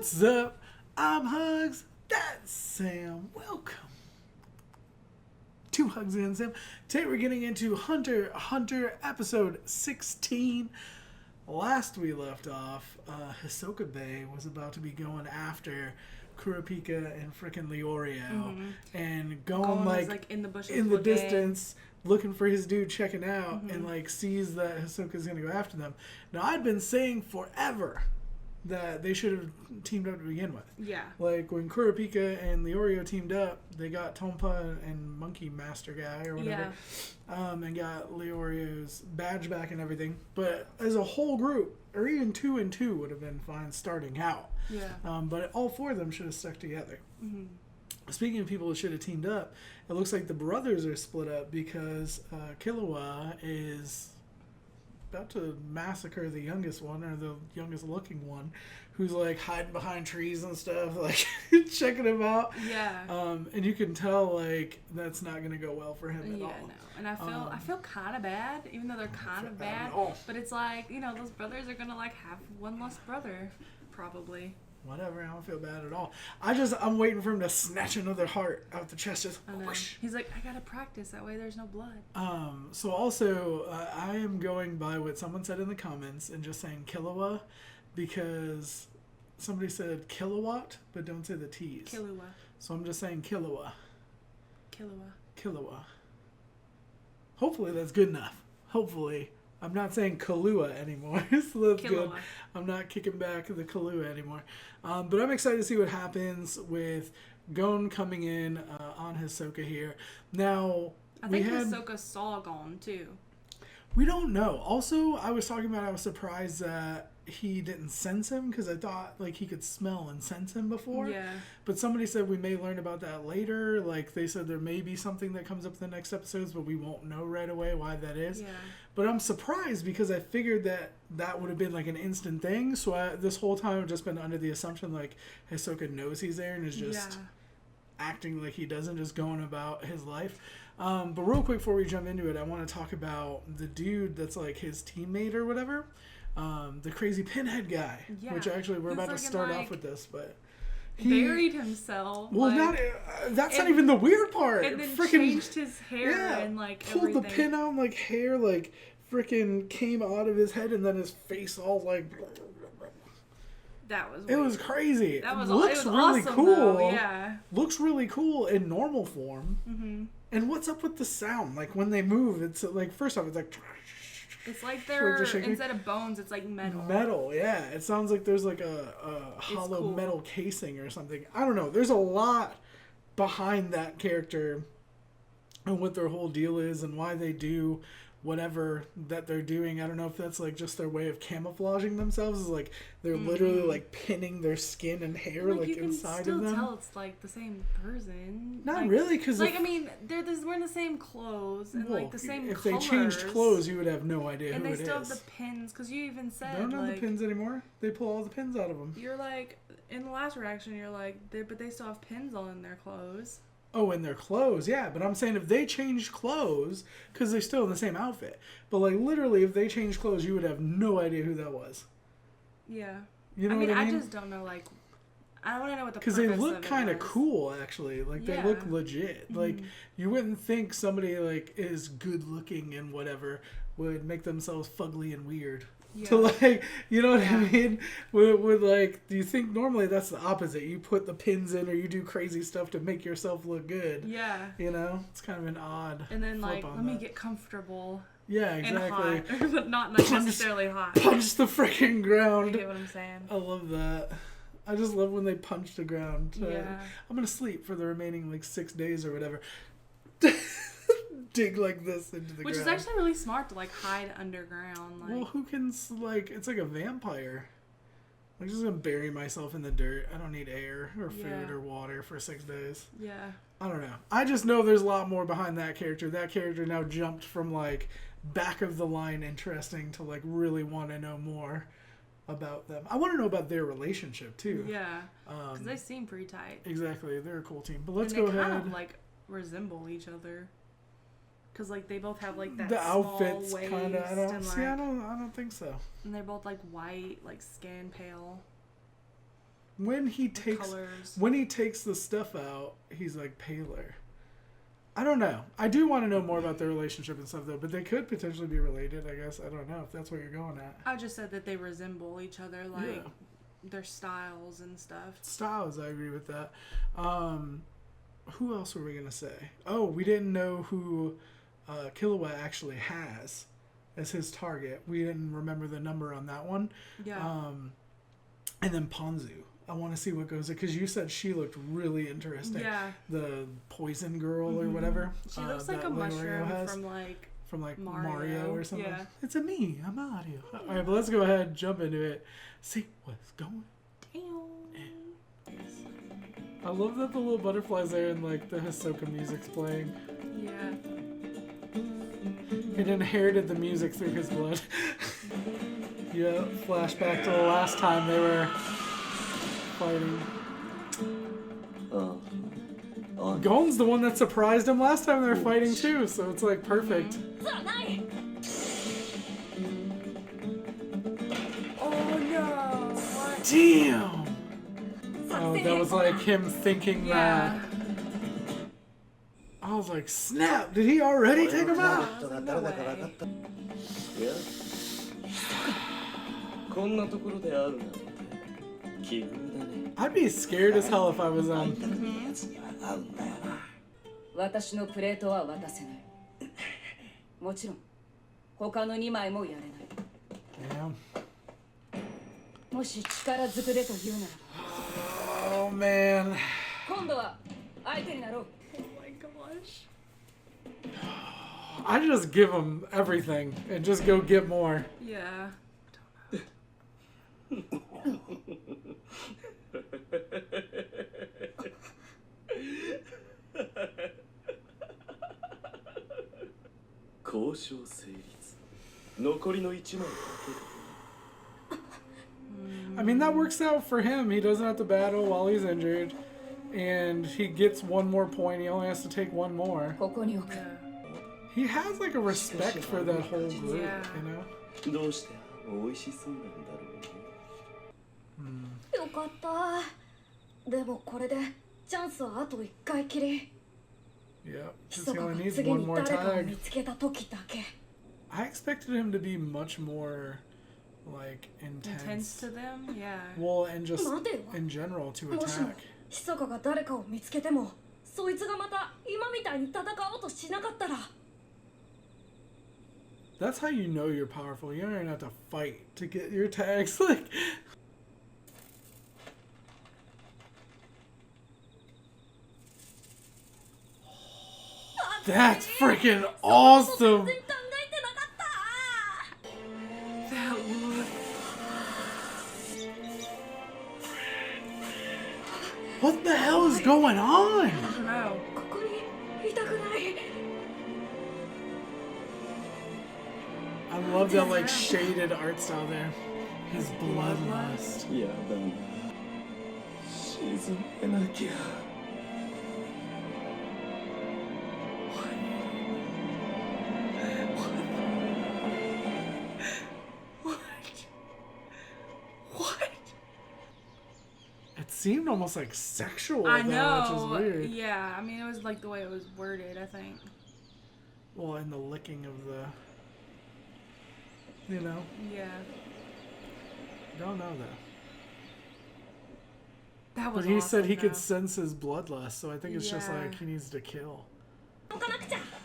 What's up? I'm Hugz. That's Sam. Welcome to Hugz and Sam. Today we're getting into Hunter x Hunter episode 16. Last we left off, Hisoka Bay was about to be going after Kurapika and frickin' Leorio, and going like in the bushes, in the distance, looking for his dude, checking out, and like sees that Hisoka's gonna go after them. Now I'd been saying forever that they should have teamed up to begin with. Yeah. Like when Kurapika and Leorio teamed up, they got Tompa and Monkey Master guy or whatever, and got Leorio's badge back and everything. But as a whole group, or even 2 and 2 would have been fine starting out. Yeah. But all 4 of them should have stuck together. Speaking of people that should have teamed up, it looks like the brothers are split up because Killua is about to massacre the youngest one, or the youngest looking one, who's like hiding behind trees and stuff, like checking him out. Yeah. And you can tell like that's not gonna go well for him at all. Yeah, no. And I feel kind of bad, even though they're kind of bad. But it's like, you know, those brothers are gonna like have one less brother, probably. Whatever, I don't feel bad at all. I'm waiting for him to snatch another heart out the chest. Just whoosh. He's like, I gotta practice, that way there's no blood. So also, I am going by what someone said in the comments and just saying Killua, because somebody said kilowatt, but don't say the T's. Killua. So I'm just saying Killua. Killua. Hopefully that's good enough. Hopefully. I'm not saying Kahlua anymore, so that's good. I'm not kicking back the Kahlua anymore. But I'm excited to see what happens with Gon coming in on Hisoka here. Now, I think Hisoka saw Gon, too. We don't know. Also, I was surprised that he didn't sense him, because I thought like he could smell and sense him before. Yeah. But somebody said we may learn about that later. Like they said there may be something that comes up in the next episodes, but we won't know right away why that is. Yeah. But I'm surprised because I figured that would have been like an instant thing. So this whole time I've just been under the assumption like Hisoka knows he's there and is just acting like he doesn't, just going about his life. But real quick before we jump into it, I want to talk about the dude that's like his teammate or whatever. The crazy pinhead guy, which actually we're about to start off with this, but he buried himself. Well, that's not even the weird part. And then changed his hair and like pulled everything. the pin out, like hair like freaking came out of his head, and then his face all like. That was. It was crazy. That was. Looks it was really awesome, cool. Though. Yeah. Looks really cool in normal form. And what's up with the sound? Like when they move, it's like first off, it's like. It's like they're, instead of bones, it's like metal. Metal, yeah. It sounds like there's like a hollow metal casing or something. I don't know. There's a lot behind that character and what their whole deal is and why they do whatever that they're doing. I don't know if that's like just their way of camouflaging themselves. Is like they're literally like pinning their skin and hair like inside of them. You can still tell it's like the same person. Not like, really, because I mean, they're wearing the same clothes and like the same if colors. If they changed clothes, you would have no idea who it is. And they still have the pins, because you even said they don't have the pins anymore. They pull all the pins out of them. You're like, in the last reaction, you're like, but they still have pins all in their clothes. Oh, in their clothes, yeah. But I'm saying if they changed clothes, because they're still in the same outfit. But, like, literally, if they changed clothes, you would have no idea who that was. Yeah. You know what I mean? I just don't know, like, I want to know what the purpose of it was. Because they look kind of cool, actually. Like, they look legit. Like, you wouldn't think somebody, like, is good-looking and whatever would make themselves fugly and weird. Yeah. To like, you know what I mean? With like, do you think normally that's the opposite? You put the pins in or you do crazy stuff to make yourself look good. Yeah. You know? It's kind of an odd. And then like, let me get comfortable. Yeah, exactly. And hot. But not necessarily hot. Punch the freaking ground. You get what I'm saying? I love that. I just love when they punch the ground. Yeah. I'm going to sleep for the remaining like 6 days or whatever. Dig like this into the ground. Which is actually really smart to like hide underground. Like. Well, who can like? It's like a vampire. I'm just gonna bury myself in the dirt. I don't need air or food or water for 6 days. Yeah. I don't know. I just know there's a lot more behind that character. That character now jumped from like back of the line interesting to like really want to know more about them. I want to know about their relationship too. Yeah. Because they seem pretty tight. Exactly. They're a cool team. But let's go ahead. They kind of like resemble each other. Because like they both have like that the small outfits waist kind of. I don't and, see. I don't think so. And they're both like white, like skin pale. when he takes the stuff out, he's like paler. I don't know. I do want to know more about their relationship and stuff though, but they could potentially be related, I guess. I don't know if that's what you're going at. I just said that they resemble each other, like their styles and stuff. Styles, I agree with that. Who else were we going to say? Oh, we didn't know who Killua actually has as his target. We didn't remember the number on that one. Yeah. And then Ponzu. I want to see what goes there because you said she looked really interesting. Yeah. The poison girl or whatever. She looks like a mushroom from like Mario or something. Yeah. It's I'm Mario. All right, but let's go ahead and jump into it. See what's going. I love that the little butterflies there and like the Hisoka music's playing. Yeah. He inherited the music through his blood. Yeah, flashback to the last time they were fighting. Gon's the one that surprised him last time they were fighting too, so it's like perfect. Oh no! What? Damn! Oh, that was like him thinking that. I was like, snap! Did he already take him out? No way. I'd be scared as hell if I was on. 私のプレートは渡せない。もちろん他の2枚もやれない。もし力ずくでと言うなら。Oh man. 今度は相手になろう。 Oh my gosh. I just give him everything and just go get more. Yeah. 交渉成立。残りの1枚だけ。 I mean, that works out for him. He doesn't have to battle while he's injured. And he gets one more point. He only has to take one more. ここに置く。 He has like a respect for that whole group, you know? どうして美味しそうなんだろうね。よかった。でもこれでチャンスはあと1回きり。 Yeah, ひ just そ he かが only needs 次 one に more 誰かを tag. 見つけた時だけ。 I expected him to be much more like Intense to them? Yeah. Well, and just 待てよ。 in general to もしも attack. ひそかが誰かを見つけても、そいつがまた今みたいに戦おうとしなかったら。 That's how you know you're powerful. You don't even have to fight to get your tags. Like, that's freaking awesome. That look. What the hell is going on? I don't know. ここにいたくない。 I love that like shaded art style there. His bloodlust. やだな。沈めなきゃ。 It seemed almost like sexual, I though, know. which is weird. Yeah, I mean, it was like the way it was worded, I think. Well, and the licking of the, you know, Yeah. don't know that. That was But he said awesome, he could though. sense his bloodlust, so I think it's just Yeah. like he needs to kill.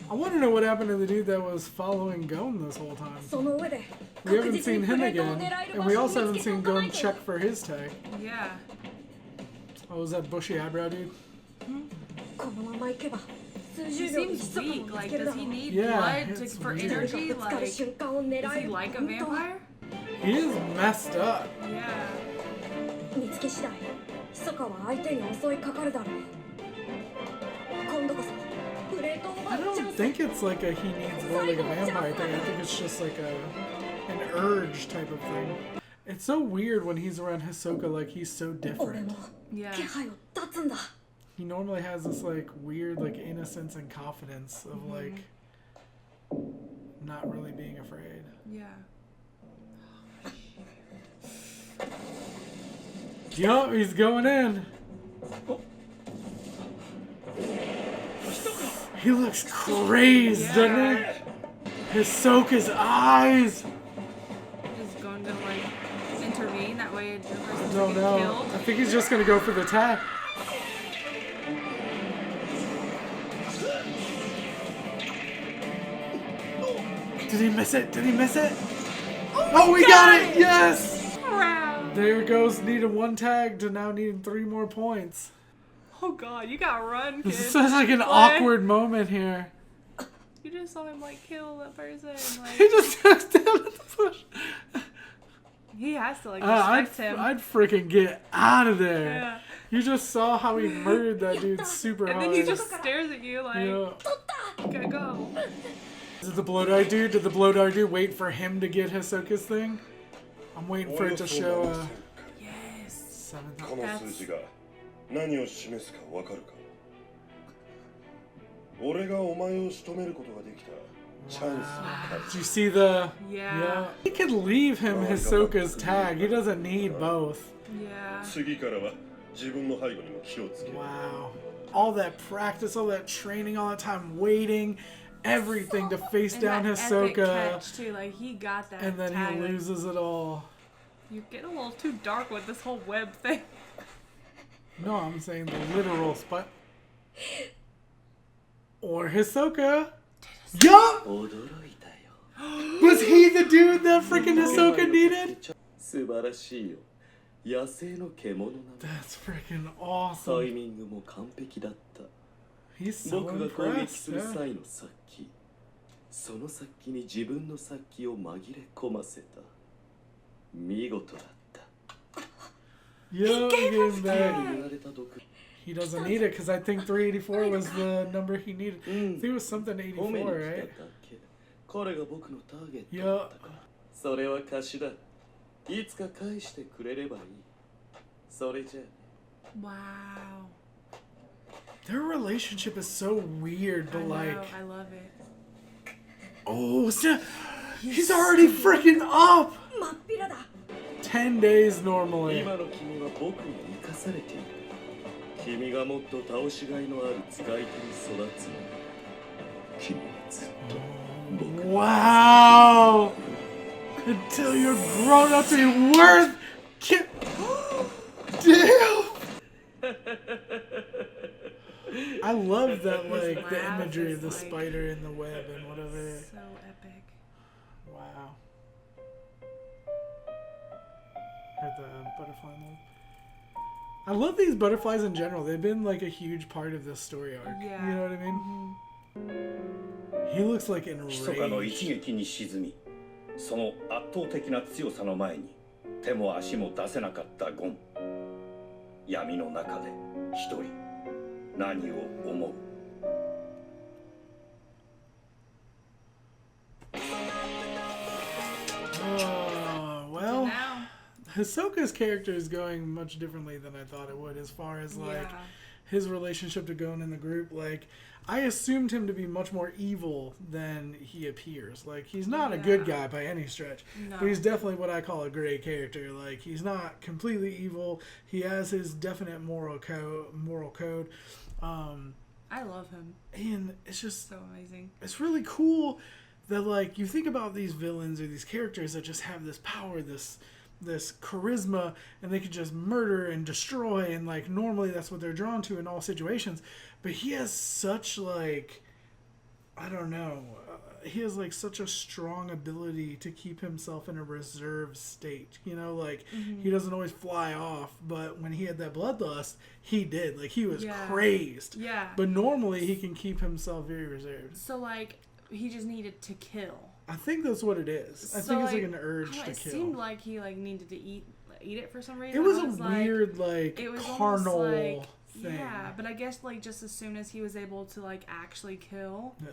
I want to know what happened to the dude that was following Gon this whole time. その上で We 確 haven't 実 seen にプ him レートを again, 狙える and 場 we 所を also 見 haven't つけて seen おかな Gon いと。 check for his tag. Yeah. Oh, was that bushy eyebrow dude? このまま行けば数 He 十秒でひ seems そかも weak. 見つ Like, ける does だろ he う。 need Yeah, blood it's for weird. 誰か energy? ぶつかる Like, 瞬間を狙 is え he る。 like a 本当 vampire? He is messed up. Yeah. 見つけ次第ひそかは相手に襲いかかるだろう。今度こそプレートを I 奪うチャン don't ス。 think it's like a he needs blood like a vampire thing. I think it's just like an urge type of thing. It's so weird when he's around Hisoka, like he's so 俺 different. も Yeah. 気配を断つんだ。 He normally has this like weird like innocence and confidence of like not really being afraid. Yeah. Yup, he's going in. He looks crazed, doesn't he? Hisoka's eyes. He's going to like intervene that way. The person's No, get no. killed. I think he's just gonna go for the tag. Did he miss it? Did he miss it? Oh, we got it! Yes! Wow. There goes needing one tag to now needing 3 more points. Oh god, you gotta run, kid. This is such like an awkward moment here. You just saw him like kill that person. Like He just took down at the push. he has to like I'd respect him. freaking get out of there. Yeah. You just saw how he murdered that dude super And hard. then he just stares at you like, Yeah. gotta go. Is it the blow-dart dude? Did the blow-dart dude wait for him to get Hisoka's thing? I'm waiting for it to show Yes. 7th. この数字が何を示すかわかるか。俺がお前を仕留めることができたチャンスだ。 Did you see the... Yeah. He could leave him Hisoka's tag. He doesn't need both. Yeah. 次からは自分の背後にも気をつけ。 Wow. All that practice, all that training, all that time waiting, everything to face And down that epic Hisoka. catch too, like he got that And then tag, he like, loses it all. you get a little too dark with this whole web thing. No, I'm saying the literal spot. Or Hisoka. Yup! 驚いたよ。 Was he the dude that freaking Hisoka needed? 素晴らしいよ。野生の獣なんだ。 That's freaking タイ awesome. ミングも完璧だった。 He's so 僕が攻撃 impressed. する Yeah. 際の殺気、その殺気に自分の殺気を紛れ込ませた。見事だった。 Yo, give 手に back. 塗られた毒。 He doesn't need it because I think 384 was the number he needed. I うん think it was something 褒めに 84, 来 right? ただけ。彼が僕のターゲットだったから。それは貸しだ。いつか返してくれればいい。それじゃあね。 Wow. Their relationship is so weird, I but know, like, I love it. oh, snap. He's already freaking up. 真っ平だ。 10 days normally. 今の君は僕に生かされている。君がもっと倒しがいのある使い手に育つの。君はずっと僕の Wow. Until you're grown up to be worth. Damn. I love that, like, the laugh imagery is of the like- spider in the web and whatever. So epic. Wow. Heard the butterfly move. I love these butterflies in general. They've been like a huge part of this story arc. Yeah. You know what I mean? He looks like 密かの enraged. 一撃に沈み、その圧倒的な強さの前に手も足も出せなかったゴン。闇の中で一人何を思う。 Well, Now. Hisoka's character is going much differently than I thought it would as far as like Yeah. his relationship to Gon in the group. Like, I assumed him to be much more evil than he appears. Like, he's not a good Yeah. guy by any stretch, No. but he's definitely what I call a gray character. Like, he's not completely evil. He has his definite moral code. I love him. And it's just, So amazing. it's really cool that, like, you think about these villains or these characters that just have this power, this charisma, and they could just murder and destroy, and like normally that's what they're drawn to in all situations. But he has such, like, I don't know, he has like such a strong ability to keep himself in a reserved state. You know, like he doesn't always fly off, but when he had that bloodlust, he did. Like, he was Yeah. crazed. Yeah. But normally he can keep himself very reserved. So like he just needed to kill. I think that's what it is. I So, think it's like an urge I don't to know, kill. It seemed like he like needed to eat it for some reason. It was I a like, weird, like, it was almost carnal like, thing. Yeah, but I guess like just as soon as he was able to like actually kill, Yeah.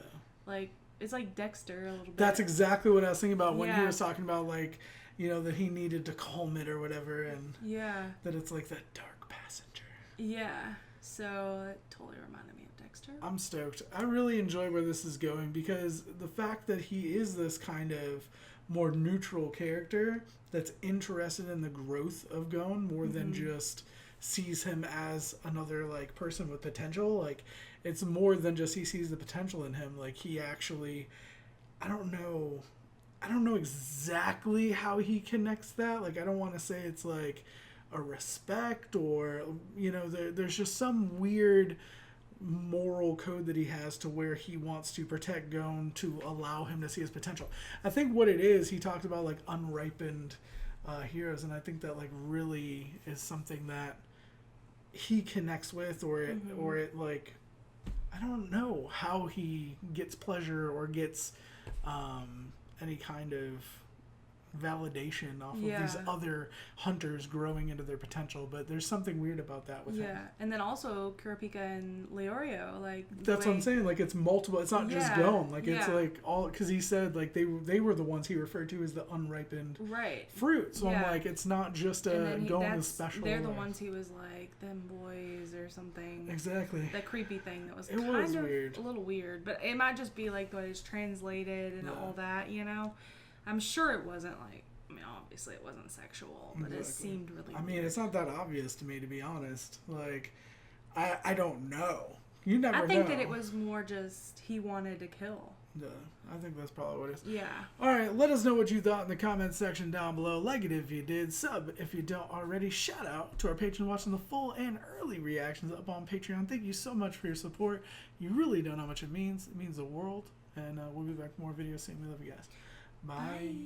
like it's like Dexter a little bit. That's exactly what I was thinking about when he Yeah. was talking about, like, you know, that he needed to calm it or whatever, and Yeah. that it's like that dark passenger. Yeah. So it totally reminded me of Dexter. I'm stoked. I really enjoy where this is going because the fact that he is this kind of more neutral character that's interested in the growth of Gon more than just sees him as another like person with potential. Like it's more than just he sees the potential in him. Like he actually, I don't know exactly how he connects that. Like I don't want to say it's like a respect or, you know, there's just some weird moral code that he has to where he wants to protect Gon to allow him to see his potential. I think what it is, he talked about like unripened heroes, and I think that like really is something that he connects with, or it like, I don't know how he gets pleasure or gets any kind of validation off of these other hunters growing into their potential, but there's something weird about that with him. And then also Kurapika and Leorio, like that's what I'm saying. Like it's multiple. It's not just Gon. Like it's like all, because he said like they were the ones he referred to as the unripened fruit. So I'm like, it's not just a Gon is special. They're the ones he was like them boys or something. Exactly. That creepy thing that was kind of weird. A little weird, but it might just be like the way it's translated and all that. You know. I'm sure it wasn't like, I mean, obviously it wasn't sexual, but it seemed really weird. mean, it's not that obvious to me, to be honest. Like, I don't know. You never know. I think that it was more just he wanted to kill. Yeah, I think that's probably what it is. Yeah. All right, let us know what you thought in the comments section down below. Like it if you did. Sub if you don't already. Shout out to our patrons watching the full and early reactions up on Patreon. Thank you so much for your support. You really don't know how much it means. It means the world. And we'll be back with more videos soon. We love you guys. Bye.